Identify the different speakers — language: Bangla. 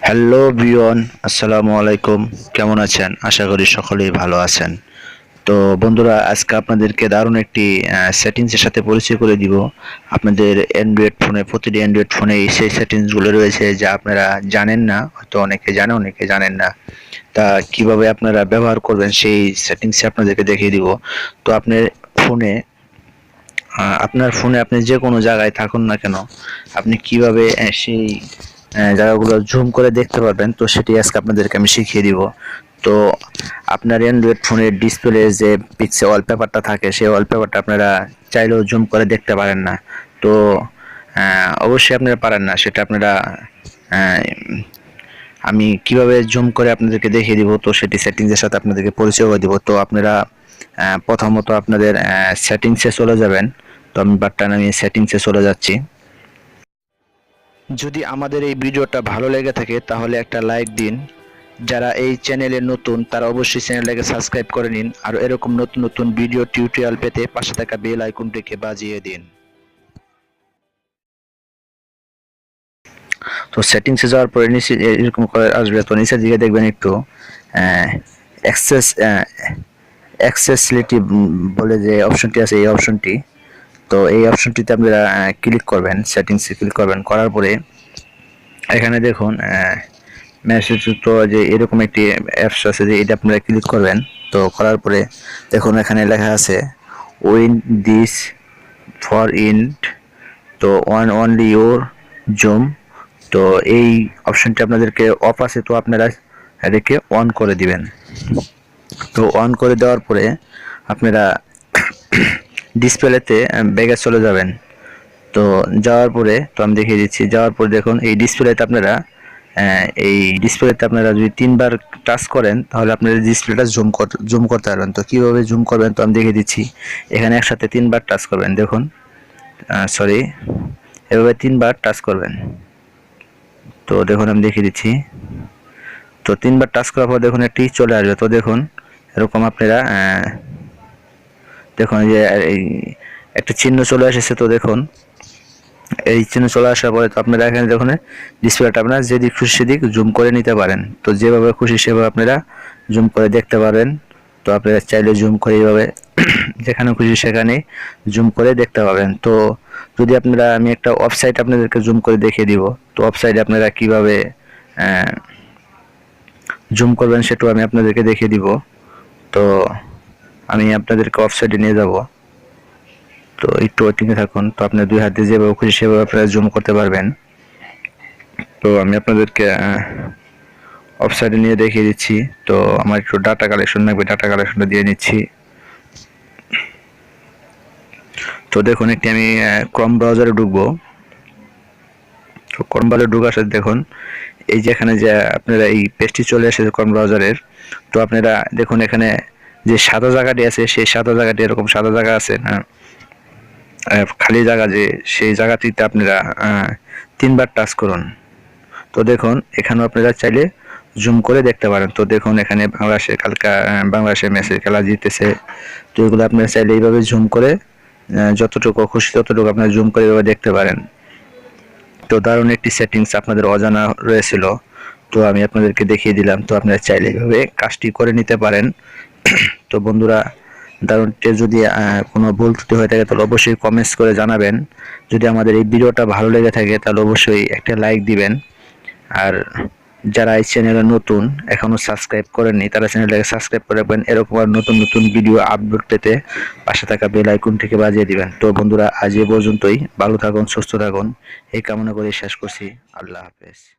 Speaker 1: হ্যালো বিয়ন, আসসালামু আলাইকুম। কেমন আছেন? আশা করি সকলেই ভালো আছেন। তো বন্ধুরা, আজকে আপনাদেরকে দারুণ একটি সেটিংসের সাথে পরিচয় করে দিব। আপনাদের অ্যান্ড্রয়েড ফোনে, প্রতিটি অ্যান্ড্রয়েড ফোনে সেই সেটিংসগুলো রয়েছে যা আপনারা জানেন না, হয়তো অনেকে জানে অনেকে জানেন না। তা কিভাবে আপনারা ব্যবহার করবেন সেই সেটিংসে আপনাদেরকে দেখিয়ে দিব। তো ফোনে আপনার ফোনে আপনি যে কোনো জায়গায় থাকুন না কেন, আপনি কিভাবে সেই জায়গাগুলো জুম করে দেখতে পারবেন, তো সেটি আজকে আপনাদেরকে আমি শিখিয়ে দিব। তো আপনার অ্যান্ড্রয়েড ফোনের ডিসপ্লে যে পিক্সেল ওয়ালপেপারটা থাকে, সেই ওয়ালপেপারটা আপনারা চাইলেও জুম করে দেখতে পারেন না। তো অবশ্যই আপনারা পারেন না, সেটা আপনারা আহ, আমি কিভাবে জুম করে আপনাদেরকে দেখিয়ে দিব, তো সেটি সেটিংসের সাথে আপনাদেরকে পরিচয় করে দিব। তো আপনারা প্রথমত আপনাদের সেটিংসে চলে যাবেন। তো আমি বাটন আমি সেটিংসে চলে যাচ্ছি। যদি আমাদের এই ভিডিওটা ভালো লেগে থাকে তাহলে একটা লাইক দিন। যারা এই চ্যানেলে নতুন তারা অবশ্যই চ্যানেলটাকে সাবস্ক্রাইব করে নিন, আর এরকম নতুন নতুন ভিডিও টিউটোরিয়াল পেতে পাশে থাকা বেল আইকনটিকে বাজিয়ে দিন। তো সেটিংসে যাওয়ার পরে নিচে এরকম করে আসবে। তো নিচের দিকে দেখবেন একটু অ্যাক্সেস অ্যাক্সেসিবিলিটি বলে যে অপশনটি আছে, এই অপশনটি। তো এই অপশনটিতে আপনারা ক্লিক করবেন, সেটিংসে ক্লিক করবেন। করার পরে এখানে দেখুন মেসেজ তো যে এরকম একটি অ্যাপস আছে, যে এটা আপনারা ক্লিক করবেন। তো করার পরে দেখুন এখানে লেখা আছে উইন দিস ফর ইন্ট, তো ওয়ান অনলি ইউর জুম। তো এই অপশনটি আপনাদেরকে অফ আছে, তো আপনারা এটাকে অন করে দিবেন। তো অন করে দেওয়ার পরে আপনারা ডিসপ্লেতে ব্যাগে চলে যাবেন। তো যাওয়ার পরে তো আমি দেখিয়ে দিচ্ছি। যাওয়ার পরে দেখুন এই ডিসপ্লেতে আপনারা যদি 3 বার টাচ করেন তাহলে আপনারা ডিসপ্লেটা জুম করতে পারবেন। তো কীভাবে জুম করবেন তো আমি দেখিয়ে দিচ্ছি। এখানে একসাথে 3 বার টাচ করবেন, দেখুন সরি, এভাবে 3 বার টাচ করবেন। তো দেখুন আমি দেখিয়ে দিচ্ছি। তো 3 বার টাচ করার পর দেখুন একটি চলে আসবে। তো দেখুন এরকম আপনারা দেখুন যে এই একটা চিহ্ন চলে এসেছে। তো দেখুন এই চিহ্ন চলে আসার পরে তো আপনারা এখানে দেখুন ডিসপ্লেটা আপনারা যেদিক খুশি সেদিক জুম করে নিতে পারেন। তো যেভাবে খুশি সেভাবে আপনারা জুম করে দেখতে পারেন। তো আপনারা চাইলে জুম করে এইভাবে যেখানে খুশি সেখানে জুম করে দেখতে পাবেন। তো যদি আপনারা আমি একটা ওয়েবসাইট আপনাদেরকে জুম করে দেখিয়ে দিব। তো ওয়েবসাইটে আপনারা কিভাবে জুম করবেন সেটাও আমি আপনাদেরকে দেখিয়ে দিব। তো আমি আপনাদেরকে ওয়েবসাইটে নিয়ে যাব। তো একটু ওয়েটিংয়ে থাকুন। তো আপনার 2 হাত দিয়ে যেভাবে খুশি সেভাবে আপনারা জুম করতে পারবেন। তো আমি আপনাদেরকে ওয়েবসাইটে নিয়ে দেখিয়ে দিচ্ছি। তো আমার একটু ডাটা কালেকশন লাগবে, ডাটা কালেকশনটা দিয়ে নিচ্ছি। তো দেখুন একটি আমি ক্রোম ব্রাউজারে ঢুকবো। তো ক্রোম ব্রাউজারে ঢুকার সাথে দেখুন এই যে এখানে যে আপনারা এই পেজটি চলে এসেছে ক্রোম ব্রাউজারের। তো আপনারা দেখুন এখানে যে সাদা জায়গাটি আছে, সেই সাদা জায়গাটি এরকম সাদা জায়গা আছে না, খালি জায়গা, যে সেই জায়গাটিতে আপনারা 3 বার টাচ করুন। তো দেখুন এখানেও আপনারা চাইলে জুম করে দেখতে পারেন। তো দেখুন এখানে বাংলাদেশের ম্যাচের খেলা জিতেছে। তো এগুলো আপনারা চাইলে এইভাবে জুম করে যতটুকু খুশি ততটুকু আপনারা জুম করে এভাবে দেখতে পারেন। তো দারুণ একটি সেটিংস আপনাদের অজানা রয়েছিল, তো আমি আপনাদেরকে দেখিয়ে দিলাম। তো আপনারা চাইলে এইভাবে কাজটি করে নিতে পারেন। তো বন্ধুরা, দারুণটি যদি কোনো ভুল ত্রুটি হয়ে থাকে তাহলে অবশ্যই কমেন্টস করে জানাবেন। যদি আমাদের এই ভিডিওটা ভালো লেগে থাকে তাহলে অবশ্যই একটা লাইক দিবেন। আর যারা এই চ্যানেলে নতুন এখনও সাবস্ক্রাইব করেননি তারা চ্যানেলটাকে সাবস্ক্রাইব করে রাখবেন। এরকম আর নতুন নতুন ভিডিও আপলোড পেতে পাশে থাকা বেল আইকনটিকে বাজিয়ে দিবেন। তো বন্ধুরা, আজ এ পর্যন্তই। ভালো থাকুন, সুস্থ থাকুন, এই কামনা করে শেষ করছি। আল্লাহ হাফেজ।